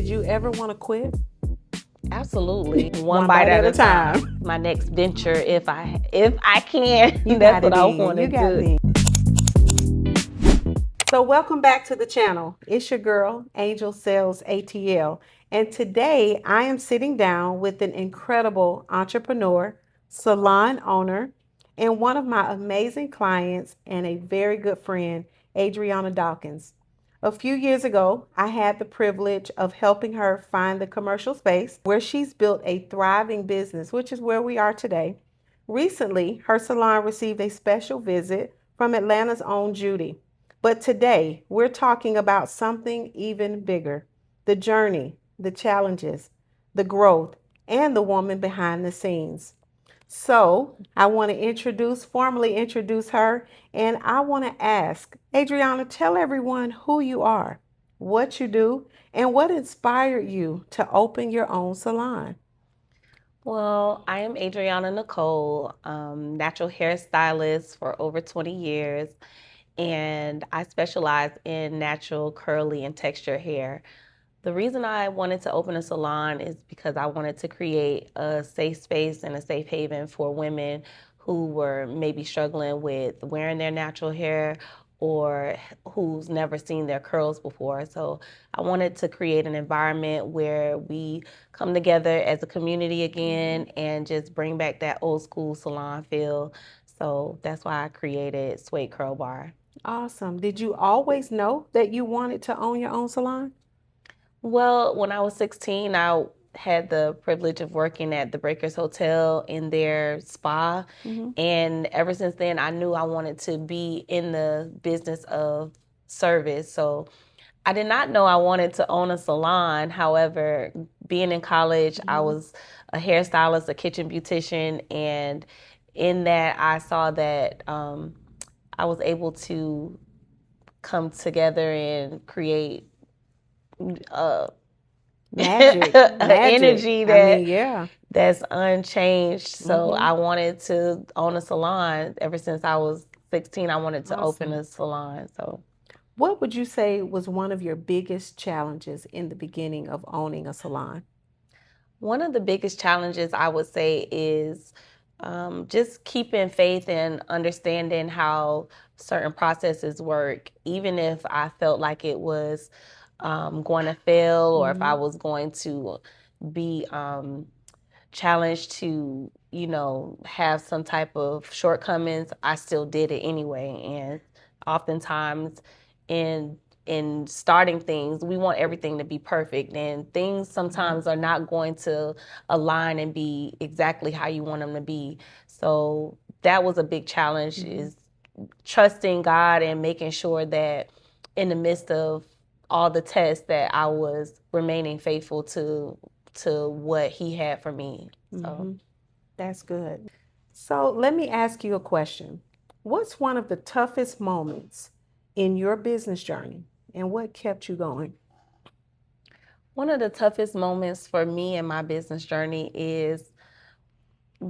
Did you ever want to quit? Absolutely. One bite at a time. My next venture, if I can, that's what I want to do. So welcome back to the channel. It's your girl, Angel Sales ATL. And today I am sitting down with an incredible entrepreneur, salon owner, and one of my amazing clients and a very good friend, Adriana Dawkins. A few years ago, I had the privilege of helping her find the commercial space where she's built a thriving business, which is where we are today. Recently, her salon received a special visit from Atlanta's own Judy. But today, we're talking about something even bigger: the journey, the challenges, the growth, and the woman behind the scenes. So, I want to formally introduce her, and I want to ask Adriana, tell everyone who you are, what you do, and what inspired you to open your own salon. Well, I am Adriana Nicole, natural hairstylist for over 20 years, and I specialize in natural curly and textured hair. The reason I wanted to open a salon is because I wanted to create a safe space and a safe haven for women who were maybe struggling with wearing their natural hair or who's never seen their curls before. So I wanted to create an environment where we come together as a community again and just bring back that old school salon feel. So that's why I created Suede Curl Bar. Awesome. Did you always know that you wanted to own your own salon? Well, when I was 16, I had the privilege of working at the Breakers Hotel in their spa. And ever since then, I knew I wanted to be in the business of service. So I did not know I wanted to own a salon. However, being in college, I was a hairstylist, a kitchen beautician, and in that, I saw that I was able to come together and create Magic. energy that Yeah. that's unchanged. So I wanted to own a salon. Ever since I was 16, I wanted to open a salon. So what would you say was one of your biggest challenges in the beginning of owning a salon? one of the biggest challenges I would say is just keeping faith and understanding how certain processes work, even if I felt like it was going to fail or if I was going to be challenged to, have some type of shortcomings, I still did it anyway. And oftentimes in starting things, we want everything to be perfect, and things sometimes are not going to align and be exactly how you want them to be. So that was a big challenge, is trusting God and making sure that in the midst of all the tests that I was remaining faithful to what he had for me. So That's good. So let me ask you a question. What's one of the toughest moments in your business journey, and what kept you going? one of the toughest moments for me in my business journey is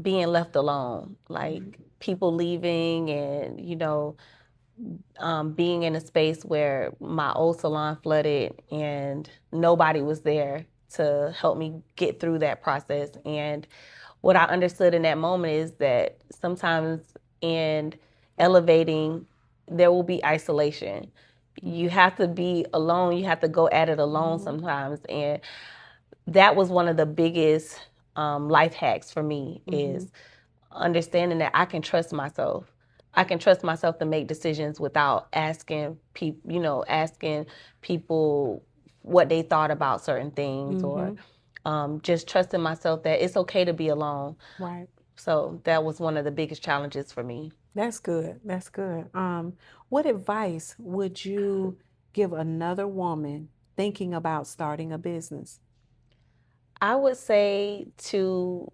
being left alone, like people leaving and, being in a space where my old salon flooded and nobody was there to help me get through that process. And what I understood in that moment is that sometimes in elevating, there will be isolation. You have to be alone. You have to go at it alone sometimes. And that was one of the biggest life hacks for me, is understanding that I can trust myself. I can trust myself to make decisions without asking people what they thought about certain things, or just trusting myself that it's okay to be alone. Right. So that was one of the biggest challenges for me. That's good. That's good. What advice would you give another woman thinking about starting a business? I would say to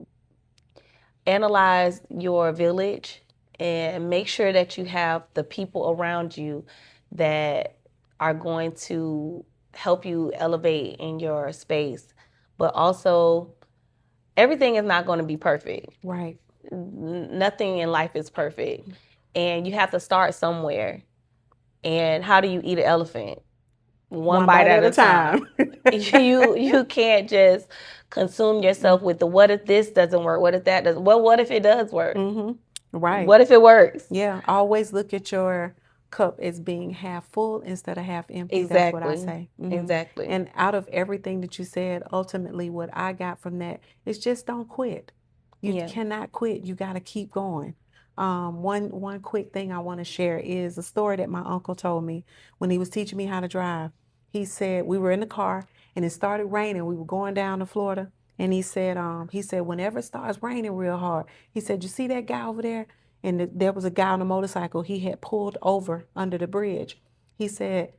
analyze your village and make sure that you have the people around you that are going to help you elevate in your space. But also, everything is not going to be perfect. Right. Nothing in life is perfect. And you have to start somewhere. And how do you eat an elephant? one bite at a time. You can't just consume yourself with the what if this doesn't work, what if that doesn't, well, what if it does work? Right. What if it works? Yeah. Always look at your cup as being half full instead of half empty. That's what I Exactly. say. Exactly. And out of everything that you said, ultimately, what I got from that is just don't quit. You Yeah. cannot quit. You got to keep going. One quick thing I want to share is a story that my uncle told me when he was teaching me how to drive. He said we were in the car and it started raining. We were going down to Florida, and he said whenever it starts raining real hard, he said, you see that guy over there? And there was a guy on a motorcycle. He had pulled over under the bridge. He said,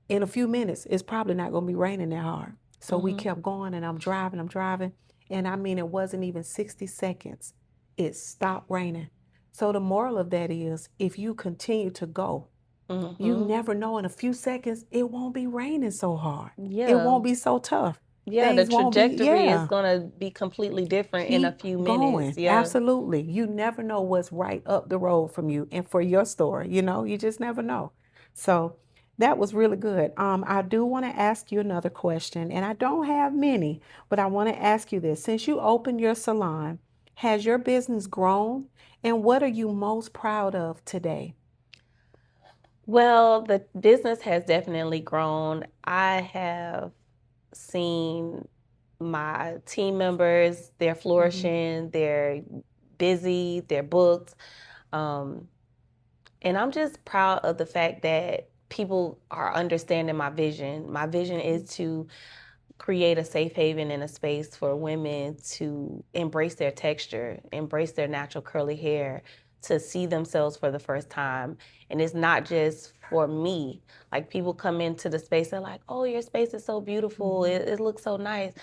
in a few minutes, it's probably not going to be raining that hard. So we kept going, and I'm driving. And I mean, it wasn't even 60 seconds. It stopped raining. So the moral of that is if you continue to go, you never know, in a few seconds, it won't be raining so hard. Yeah. It won't be so tough. Yeah, the Things won't be, trajectory is going to be completely different in a keep few going. minutes. Yeah. Absolutely. You never know what's right up the road from you. And for your story, you just never know. So that was really good. I do want to ask you another question, and I don't have many, but I want to ask you this. Since you opened your salon, has your business grown? And what are you most proud of today? Well, the business has definitely grown. I have seen my team members, they're flourishing, they're busy, they're booked. Um, and I'm just proud of the fact that people are understanding my vision. My vision is to create a safe haven and a space for women to embrace their texture, embrace their natural curly hair, to see themselves for the first time. And it's not just for me. Like, people come into the space, they're like, oh, your space is so beautiful. It looks so nice.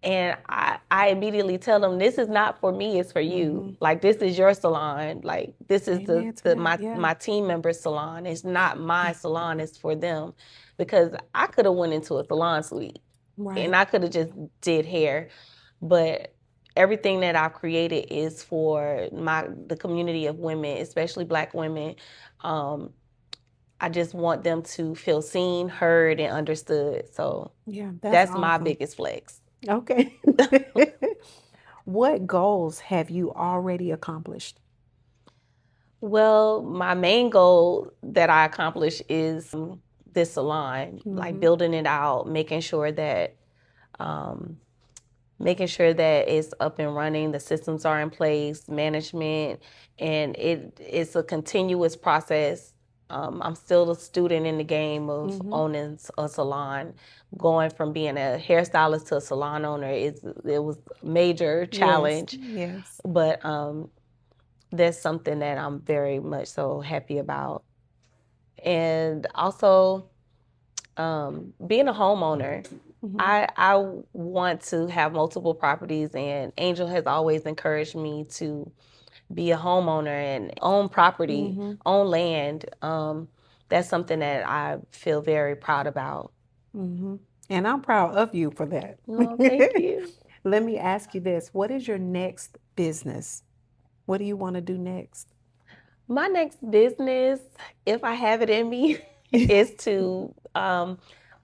And I immediately tell them, this is not for me, it's for you. Like, this is your salon. Like, this is my team member's salon. It's not my salon, it's for them. Because I could have went into a salon suite and I could have just did hair. But everything that I've created is for the community of women, especially Black women. I just want them to feel seen, heard, and understood. So Yeah, that's my biggest flex. Okay. What goals have you already accomplished? Well, my main goal that I accomplish is this salon, like building it out, um, making sure that it's up and running, the systems are in place, management, and it's a continuous process. I'm still a student in the game of owning a salon. Going from being a hairstylist to a salon owner, it was a major challenge. Yes. But that's something that I'm very much so happy about. And also, being a homeowner, I want to have multiple properties, and Angel has always encouraged me to be a homeowner and own property, own land. That's something that I feel very proud about. And I'm proud of you for that. Well, thank you. Let me ask you this. What is your next business? What do you want to do next? My next business, if I have it in me, is to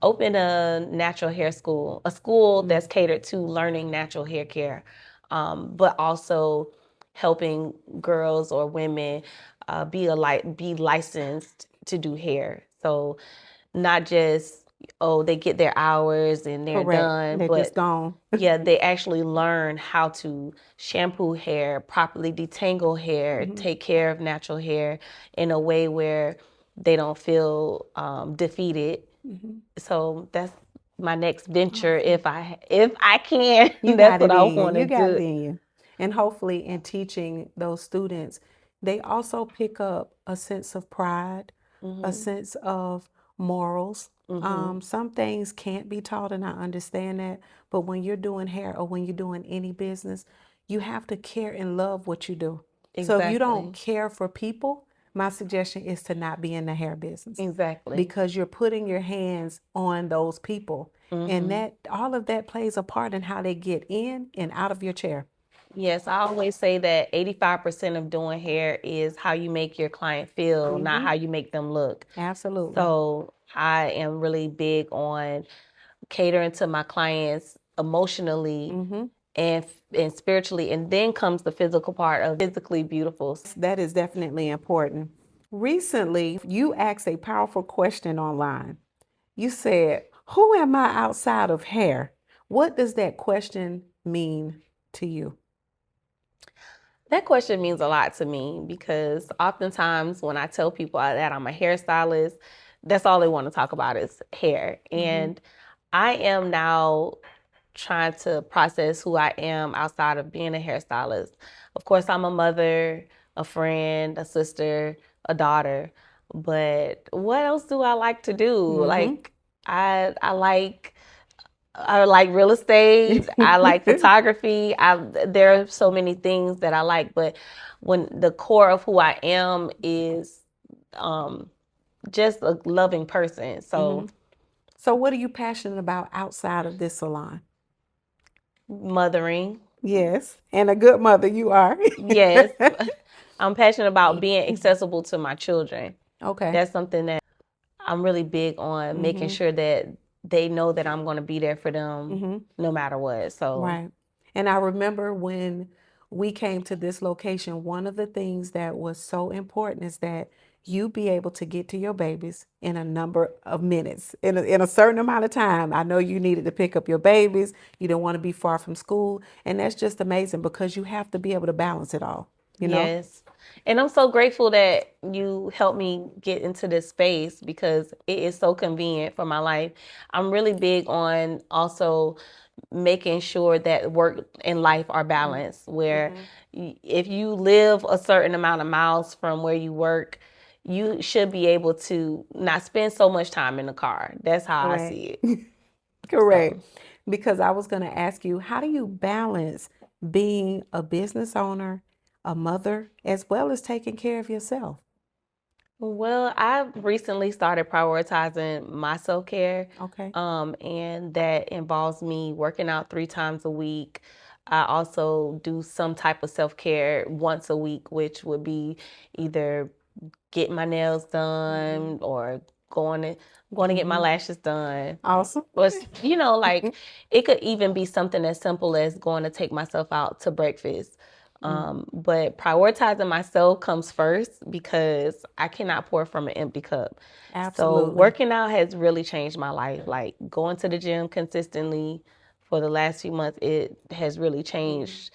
open a natural hair school, a school that's catered to learning natural hair care, but also helping girls or women be licensed to do hair. So not just, oh, they get their hours and they're done, They're but just gone. yeah, they actually learn how to shampoo hair, properly detangle hair, take care of natural hair in a way where they don't feel defeated. So that's my next venture. If I can, that's what I want to You got it do. in you. And hopefully, in teaching those students, they also pick up a sense of pride, a sense of morals. Some things can't be taught, and I understand that. But when you're doing hair or when you're doing any business, you have to care and love what you do. So if you don't care for people, my suggestion is to not be in the hair business. Exactly. Because you're putting your hands on those people. And that all of that plays a part in how they get in and out of your chair. Yes, I always say that 85% of doing hair is how you make your client feel, not how you make them look. Absolutely. So I am really big on catering to my clients emotionally and spiritually, and then comes the physical part of physically beautiful. That is definitely important. Recently, you asked a powerful question online. You said, "Who am I outside of hair?" What does that question mean to you? That question means a lot to me because oftentimes when I tell people that I'm a hairstylist, that's all they want to talk about is hair. And I am now trying to process who I am outside of being a hairstylist. Of course, I'm a mother, a friend, a sister, a daughter. But what else do I like to do? Like I like real estate. I like photography. There are so many things that I like, but when the core of who I am is um, just a loving person. So So, what are you passionate about outside of this salon? mothering, Yes, and a good mother you are. yes. I'm passionate about being accessible to my children. Okay. That's something that I'm really big on making sure that they know that I'm going to be there for them no matter what. So, Right. And I remember when we came to this location, one of the things that was so important is that you be able to get to your babies in a number of minutes, in a certain amount of time. I know you needed to pick up your babies. You don't want to be far from school. And that's just amazing because you have to be able to balance it all, you know? yes. And I'm so grateful that you helped me get into this space because it is so convenient for my life. I'm really big on also making sure that work and life are balanced, where if you live a certain amount of miles from where you work, you should be able to not spend so much time in the car. That's how I Correct. see it. Correct. Because I was going to ask you, how do you balance being a business owner, a mother, as well as taking care of yourself? Well, I've recently started prioritizing my self care, Okay. and that involves me working out 3 times a week. I also do some type of self care once a week, which would be either getting my nails done or going to get my lashes done. Awesome. But like it could even be something as simple as going to take myself out to breakfast. But prioritizing myself comes first because I cannot pour from an empty cup. So Absolutely. working out has really changed my life. Like going to the gym consistently for the last few months, it has really changed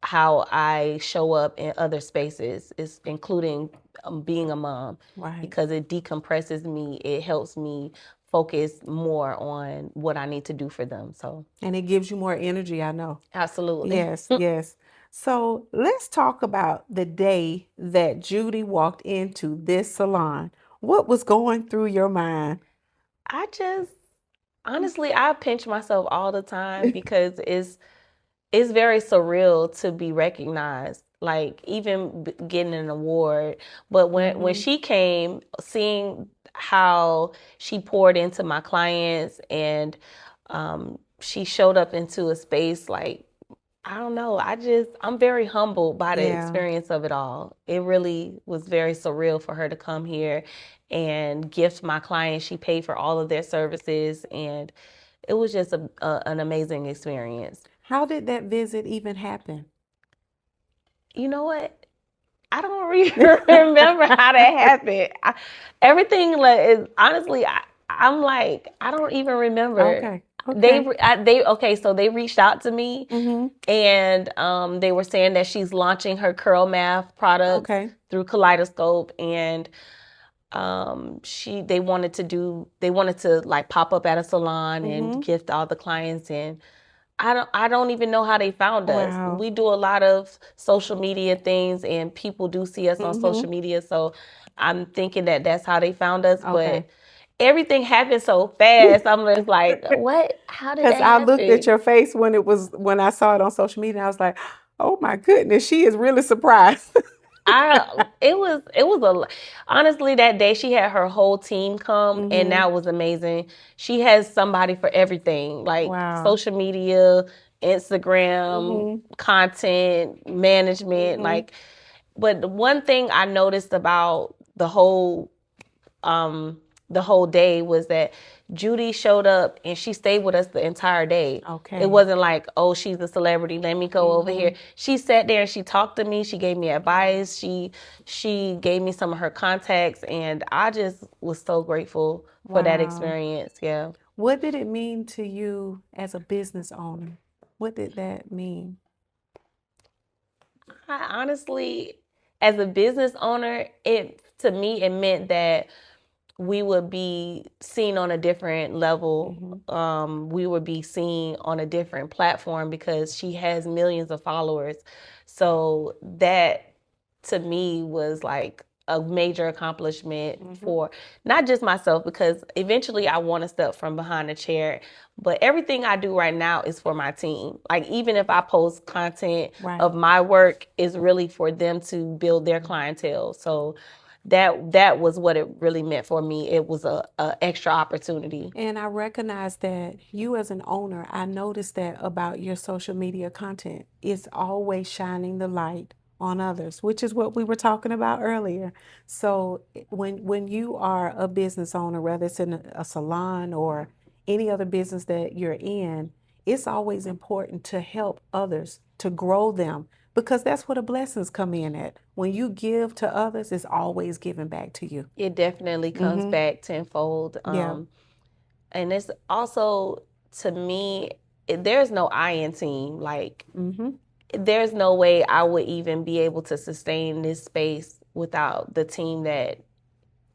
how I show up in other spaces, is including being a mom, Right. because it decompresses me. It helps me focus more on what I need to do for them. So And it gives you more energy, I know. absolutely. Yes, yes. So let's talk about the day that Judy walked into this salon. What was going through your mind? I just honestly I pinch myself all the time because it's very surreal to be recognized, like even getting an award. But when she came, seeing how she poured into my clients, and she showed up into a space, like I don't know, I'm very humbled by the Yeah. experience of it all. It really was very surreal for her to come here and gift my clients. She paid for all of their services, and it was just an amazing experience. How did that visit even happen? You know what? I don't remember how that happened. Everything is honestly, I'm like, I don't even remember. Okay. Okay. So they reached out to me, and they were saying that she's launching her curl math products Okay. through Kaleidoscope, and they wanted to like pop up at a salon and gift all the clients, and I don't even know how they found us. Wow. We do a lot of social media things, and people do see us on social media, so I'm thinking that that's how they found us. Okay. But everything happened so fast. I'm just like, what? How did Because that I looked happen? at your face when I saw it on social media, and I was like, oh my goodness, she is really surprised. It was honestly, that day she had her whole team come, and that was amazing. She has somebody for everything, like Wow. social media, Instagram, content management, like. But the one thing I noticed about the whole the whole day was that Judy showed up and she stayed with us the entire day. Okay. It wasn't like, oh, she's a celebrity, let me go over here. She sat there and she talked to me. She gave me advice. She gave me some of her contacts, and I just was so grateful for that Wow. experience. Yeah. What did it mean to you as a business owner? What did that mean? I honestly, as a business owner, it to me it meant that we would be seen on a different level. We would be seen on a different platform because she has millions of followers. So that to me was like a major accomplishment for not just myself, because eventually I want to step from behind the chair, but everything I do right now is for my team. Like even if I post content of my work, is really for them to build their clientele. So that was what it really meant for me. It was a extra opportunity. And I recognize that you as an owner, I noticed that about your social media content. It's always shining the light on others, which is what we were talking about earlier. So when you are a business owner, whether it's in a salon or any other business that you're in, it's always important to help others, to grow them, because that's where the blessings come in at. When you give to others, it's always giving back to you. It definitely comes back tenfold. Yeah. And it's also, to me, there's no I in team. Like there's no way I would even be able to sustain this space without the team that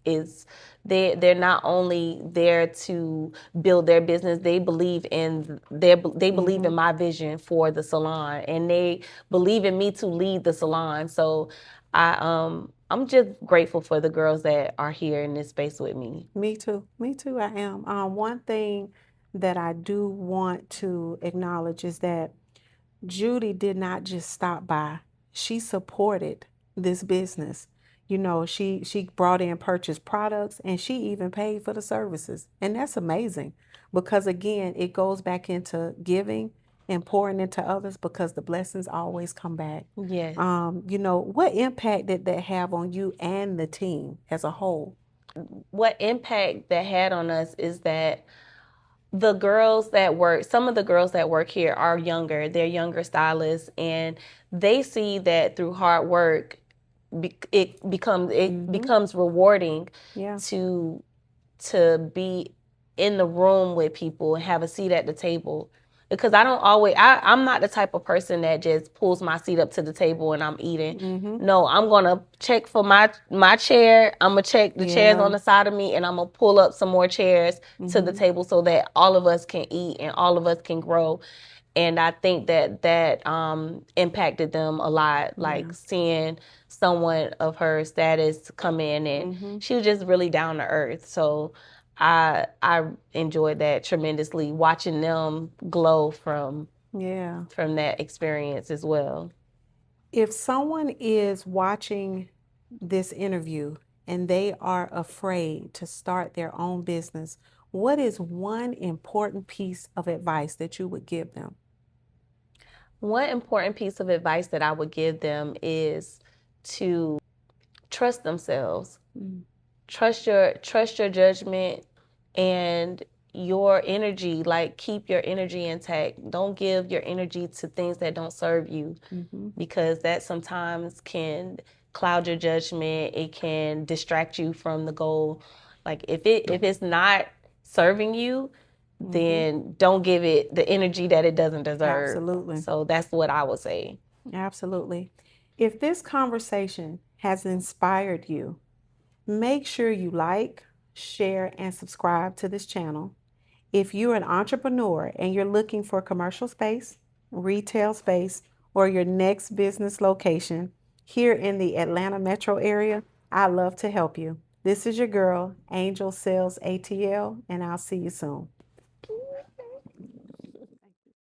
is they're not only there to build their business, they believe in they believe in my vision for the salon, and they believe in me to lead the salon. So I'm just grateful for the girls that are here in this space with me. Me too. Me too. I am. One thing that I do want to acknowledge is that Judy did not just stop by. She supported this business. You know, she brought in purchased products and she even paid for the services. And that's amazing because again, it goes back into giving and pouring into others because the blessings always come back. Yes. You know, what impact did that have on you and the team as a whole? What impact that had on us is that the girls that work, some of the girls that work here are younger. They're younger stylists, and they see that through hard work, it becomes rewarding Yeah. to be in the room with people and have a seat at the table. Because I don't always, I'm not the type of person that just pulls my seat up to the table and I'm eating. No, I'm gonna check for my chair. I'm gonna check the chairs on the side of me, and I'm gonna pull up some more chairs to the table so that all of us can eat and all of us can grow. And I think that impacted them a lot, like seeing someone of her status come in, and she was just really down to earth. So I enjoyed that tremendously, watching them glow from that experience as well. If someone is watching this interview and they are afraid to start their own business, what is one important piece of advice that you would give them? One important piece of advice that I would give them is to trust themselves. Trust your judgment and your energy. Like keep your energy intact. Don't give your energy to things that don't serve you, because that sometimes can cloud your judgment. It can distract you from the goal. Like if it's not serving you, then don't give it the energy that it doesn't deserve. Absolutely. So that's what I would say. Absolutely. If this conversation has inspired you, make sure you like, share, and subscribe to this channel. If you're an entrepreneur and you're looking for commercial space, retail space, or your next business location here in the Atlanta metro area, I'd love to help you. This is your girl, Angel Sales ATL, and I'll see you soon.